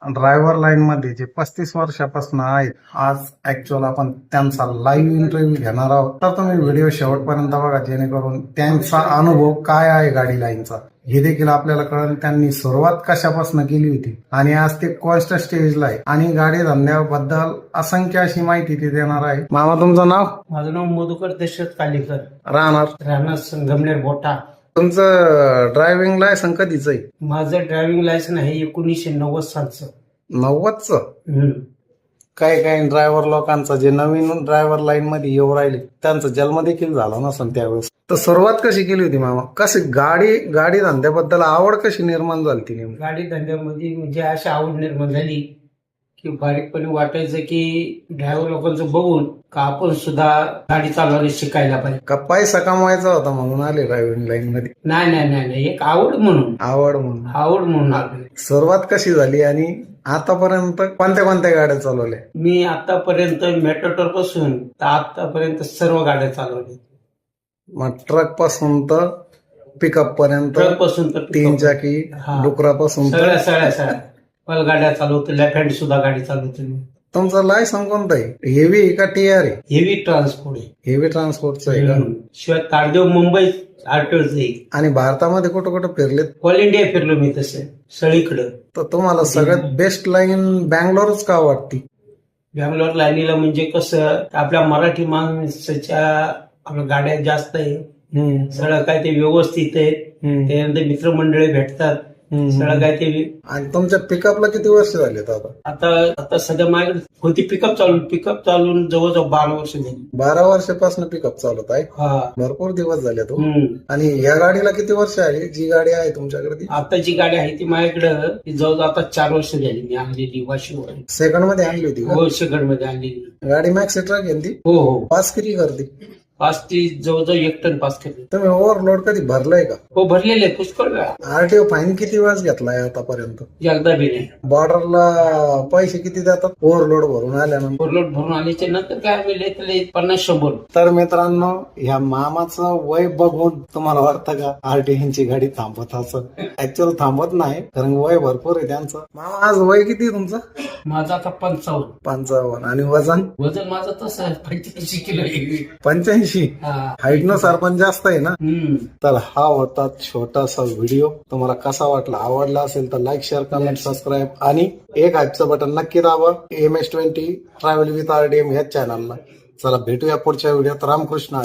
Driver line मध्ये जे 35 वर्षापासून आहेत, आज ऍक्च्युअल आपण त्यांचा लाईव्ह इंटरव्ह्यू घेणार आहोत. तर तुम्ही व्हिडिओ शेवटपर्यंत बघा, जेणेकरून त्यांचा अनुभव काय आहे गाडी लाईनचा हे देखील आपल्याला कळेल. त्यांनी सुरुवात कशापासून केली होती आणि आज ते कोणत्या स्टेजला आहे आणि गाडी धंद्याबद्दल असंख्य अशी माहिती ते देणार आहे. मामा, तुमचं नाव? माझं नाव मधुकर दशरथ कालीकर, राहणार संगमनेर बोटा. तुमचं ड्रायव्हिंग लायसन कधीच आहे? माझं ड्रायव्हिंग लायसन आहे 1990 सालचं. 90चं? काही काही ड्रायव्हर लोकांचा जे नवीन ड्रायव्हर लाईन मध्ये येऊ राहिले त्यांचा जन्म देखील झाला नसेल त्यावेळेस. तर सुरुवात कशी केली होती मामा? कशी गाडी धंद्याबद्दल आवड कशी निर्माण झाली ती नेमकी? गाडी धंद्यामध्ये म्हणजे अशी आवड निर्माण झाली की बारीकपणे वाटायचं की ड्रायव्हर लोकांचं बघून का आपण सुद्धा गाडी चालवायला शिकायला पाहिजे. का पैसा कमवायचा होता म्हणून आले ड्रायव्हिंग लाईन मध्ये? नाही नाही नाही नाही, एक आवड म्हणून आवड म्हणून आलो. सुरुवात कशी झाली आणि आतापर्यंत कोणत्या गाड्या चालवल्या? मी आतापर्यंत मेट्रोटर पासून तर आतापर्यंत सर्व गाड्या चालवल्या. मग ट्रक पासून तर पिकअप पर्यंत, ट्रक पासून तर तीन चाकी, डुकरापासून तर सगळ्या गाड्या चालवतो. लेफ्ट हँड सुद्धा गाडी चालवतो मी. तुमचं लायसन कोणतं आहे? हेवी आहे का टीआर आहे? हेवी ट्रान्सपोर्ट आहे. हेवी ट्रान्सपोर्टचं आहे का? शिवाय ताडदेव मुंबई आरटीओच आहे. आणि भारतामध्ये कुठं कुठं फिरलेत? ऑल इंडिया फिरलो मी तसे सगळीकडं. तर तुम्हाला सगळ्यात बेस्ट लाईन बँगलोरच का वाटते? बँगलोर लाईनीला म्हणजे कसं, आपल्या मराठी माणसाच्या आपल्या गाड्या जास्त आहे. सगळं काय ते व्यवस्थित आहे. त्यानंतर मित्रमंडळी भेटतात. सगळं काय ते. आणि तुमच्या पिकअपला किती वर्ष झाले आता सध्या माझ्याकडे होती पिकअप चालून जवळजवळ 12 वर्ष झाली. 12 वर्षापासून पिकअप चालवत आहे? हा, भरपूर दिवस झाले तो. आणि या गाडीला किती वर्ष आली? जी गाडी आहे तुमच्याकडे ती? आता जी गाडी आहे ती माझ्याकडे जवळजवळ आता 4 वर्ष झाली. मी आणलेली वाशीवर. सेकंड मध्ये आणली होती का? हो, सेकंड मध्ये आणलेली. गाडी मॅक्स ट्रक आहे ती? हो हो. पास किती करते? पास ती जवळजवळ 1 टन पास केली. तुम्ही ओव्हरलोड कधी भरलाय का? हो, भरलेले पुष्कळ वेळा. आरटीओ फाईन किती वेळास घेतलाय आतापर्यंत? एकदा बी नाही. बॉर्डरला पैसे किती देतात ओव्हरलोड भरून आल्यानंतर? ओव्हरलोड भरून आल्याच्या नंतर काय मिळेल 50-100. तर मित्रांनो, ह्या मामाचं वय बघून तुम्हाला वाटतं का आरटीओची गाडी थांबवत असं? ऍक्च्युअल थांबवत नाही, कारण वय भरपूर आहे त्यांचं. मामा, आज वय किती तुमचं? माझं आता 55. आणि वजन? वजन माझं तसं 85 किलो आहे. 85? हाईट नुसार पण जास्त आहे ना. तर हा होता छोटासा व्हिडिओ. तुम्हाला कसा वाटला? आवडला असेल तर लाईक, शेअर, कमेंट, सबस्क्राईब आणि एक हातचं बटन नक्की दाबा MS20 ट्रॅव्हल विथ RDM ह्या चॅनलला. चला भेटूया पुढच्या व्हिडिओत. रामकृष्ण.